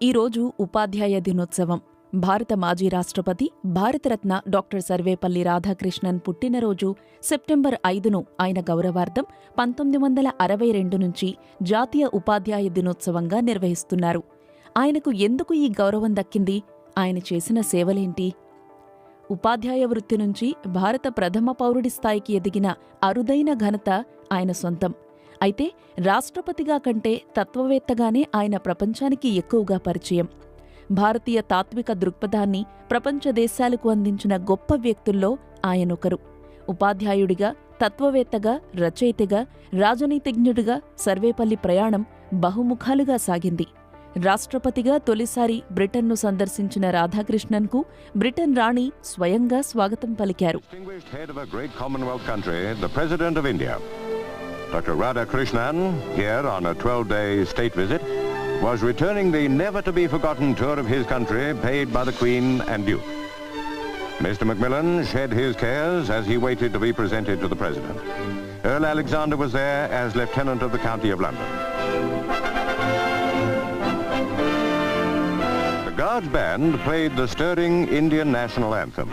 ఈరోజు ఉపాధ్యాయ దినోత్సవం. భారత మాజీ రాష్ట్రపతి, భారతరత్న డాక్టర్ సర్వేపల్లి రాధాకృష్ణన్ పుట్టినరోజు సెప్టెంబర్ 5ను ఆయన గౌరవార్థం 1962 నుంచి జాతీయ ఉపాధ్యాయ దినోత్సవంగా నిర్వహిస్తున్నారు. ఆయనకు ఎందుకు ఈ గౌరవం దక్కింది? ఆయన చేసిన సేవలేంటి? ఉపాధ్యాయ వృత్తి నుంచి భారత ప్రథమ పౌరుడి స్థాయికి ఎదిగిన అరుదైన ఘనత ఆయన సొంతం. అయితే రాష్ట్రపతిగా కంటే తత్వవేత్తగానే ఆయన ప్రపంచానికి ఎక్కువగా పరిచయం. భారతీయ తాత్విక దృక్పథాన్ని ప్రపంచ దేశాలకు అందించిన గొప్ప వ్యక్తుల్లో ఆయనొకరు. ఉపాధ్యాయుడిగా, తత్వవేత్తగా, రచయితగా, రాజనీతిజ్ఞుడిగా సర్వేపల్లి ప్రయాణం బహుముఖాలుగా సాగింది. రాష్ట్రపతిగా తొలిసారి బ్రిటన్ను సందర్శించిన రాధాకృష్ణన్కు బ్రిటన్ రాణి స్వయంగా స్వాగతం పలికారు. Dr. Radhakrishnan, here on a 12-day state visit, was returning the never-to-be-forgotten tour of his country paid by the Queen and Duke. Mr. Macmillan shed his cares as he waited to be presented to the President. Earl Alexander was there as Lieutenant of the County of London. The Guards Band played the stirring Indian national anthem.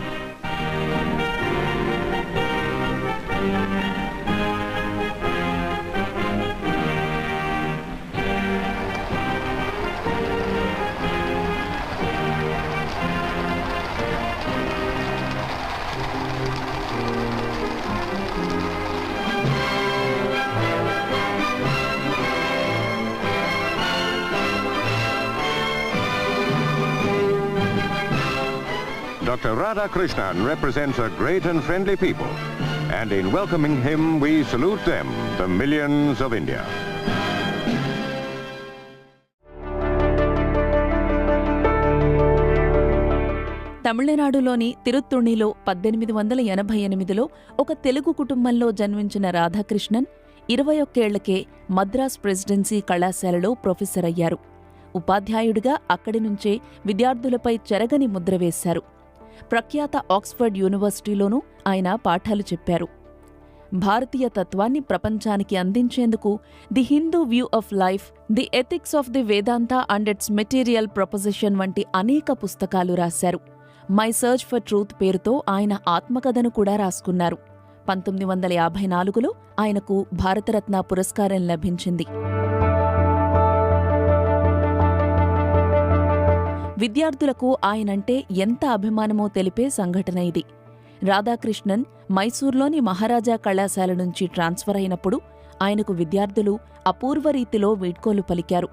Dr. Radhakrishnan represents a great and friendly people, and in welcoming him we salute them, the millions of India. తమిళనాడులోని తిరుత్తుణిలో 1888లో ఒక తెలుగు కుటుంబంలో జన్మించిన Radhakrishnan 21 ఏళ్లకే Madras presidency కళాశాలలో professor అయ్యారు. ఉపాధ్యాయుడిగా అక్కడి నుంచే విద్యార్థులపై చెరగని ముద్ర వేశారు. ప్రఖ్యాత ఆక్స్ఫర్డ్ యూనివర్సిటీలోనూ ఆయన పాఠాలు చెప్పారు. భారతీయ తత్వాన్ని ప్రపంచానికి అందించేందుకు the Hindu view of life, the ethics of the Vedanta and it's material proposition వంటి అనేక పుస్తకాలు రాశారు. మై సర్చ్ ఫర్ ట్రూత్ పేరుతో ఆయన ఆత్మకథను కూడా రాసుకున్నారు. 1954లో ఆయనకు భారతరత్న పురస్కారం లభించింది. విద్యార్థులకు ఆయనంటే ఎంత అభిమానమో తెలిపే సంఘటన ఇది. రాధాకృష్ణన్ మైసూర్లోని మహారాజా కళాశాల నుంచి ట్రాన్స్ఫర్ అయినప్పుడు ఆయనకు విద్యార్థులు అపూర్వ రీతిలో వీడ్కోలు పలికారు.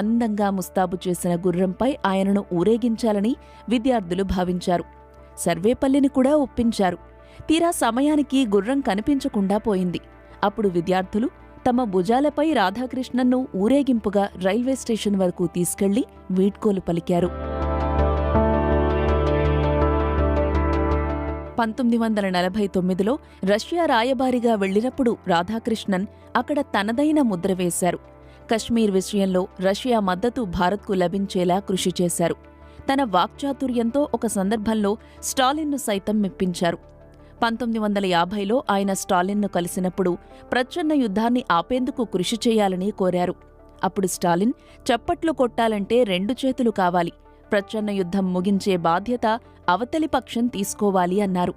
అందంగా ముస్తాబు చేసిన గుర్రంపై ఆయనను ఊరేగించాలని విద్యార్థులు భావించారు. సర్వేపల్లిని కూడా ఒప్పించారు. తీరా సమయానికి గుర్రం కనిపించకుండా పోయింది. అప్పుడు విద్యార్థులు తమ భుజాలపై రాధాకృష్ణన్ను ఊరేగింపుగా రైల్వే స్టేషన్ వరకు తీసుకెళ్లి వీడ్కోలు పలికారు. 1949లో రష్యా రాయబారిగా వెళ్లినప్పుడు రాధాకృష్ణన్ అక్కడ తనదైన ముద్ర వేశారు. కశ్మీర్ విషయంలో రష్యా మద్దతు భారత్కు లభించేలా కృషి చేశారు. తన వాక్చాతుర్యంతో ఒక సందర్భంలో స్టాలిన్ను సైతం మెప్పించారు. 1950లో ఆయన స్టాలిన్ను కలిసినప్పుడు ప్రచ్ఛన్న యుద్ధాన్ని ఆపేందుకు కృషి చేయాలని కోరారు. అప్పుడు స్టాలిన్, చప్పట్లు కొట్టాలంటే 2 చేతులు కావాలి, ప్రచ్ఛన్న యుద్ధం ముగించే బాధ్యత అవతలి పక్షం తీసుకోవాలి అన్నారు.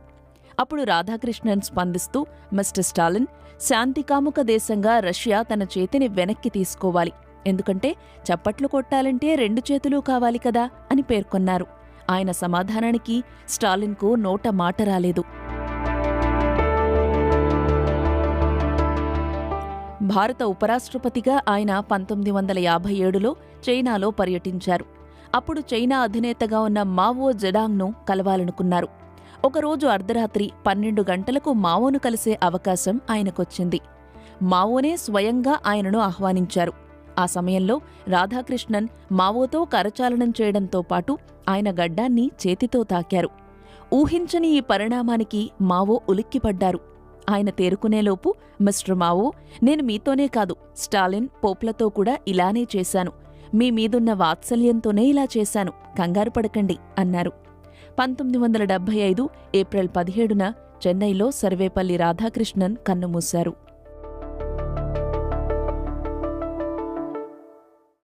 అప్పుడు రాధాకృష్ణన్ స్పందిస్తూ, మిస్టర్ స్టాలిన్, శాంతికాముక దేశంగా రష్యా తన చేతిని వెనక్కి తీసుకోవాలి, ఎందుకంటే చప్పట్లు కొట్టాలంటే 2 చేతులు కావాలి కదా అని పేర్కొన్నారు. ఆయన సమాధానానికి స్టాలిన్కు నోట మాట రాలేదు. భారత ఉపరాష్ట్రపతిగా ఆయన 1957లో చైనాలో పర్యటించారు. అప్పుడు చైనా అధినేతగా ఉన్న మావో జెడాంగ్ను కలవాలనుకున్నారు. ఒకరోజు అర్ధరాత్రి 12 గంటలకు మావోను కలిసే అవకాశం ఆయనకొచ్చింది. మావోనే స్వయంగా ఆయనను ఆహ్వానించారు. ఆ సమయంలో రాధాకృష్ణన్ మావోతో కరచాలనం చేయడంతో పాటు ఆయన గడ్డాన్ని చేతితో తాకారు. ఊహించని ఈ పరిణామానికి మావో ఉలిక్కిపడ్డారు. ఆయన తేరుకునేలోపు, మిస్టర్ మావో, నేను మీతోనే కాదు, స్టాలిన్, పోప్లతో కూడా ఇలానే చేశాను. మీ మీదున్న వాత్సల్యంతోనే ఇలా చేశాను, కంగారు పడకండి అన్నారు. 1975 ఏప్రిల్ 17న చెన్నైలో సర్వేపల్లి రాధాకృష్ణన్ కన్నుమూశారు.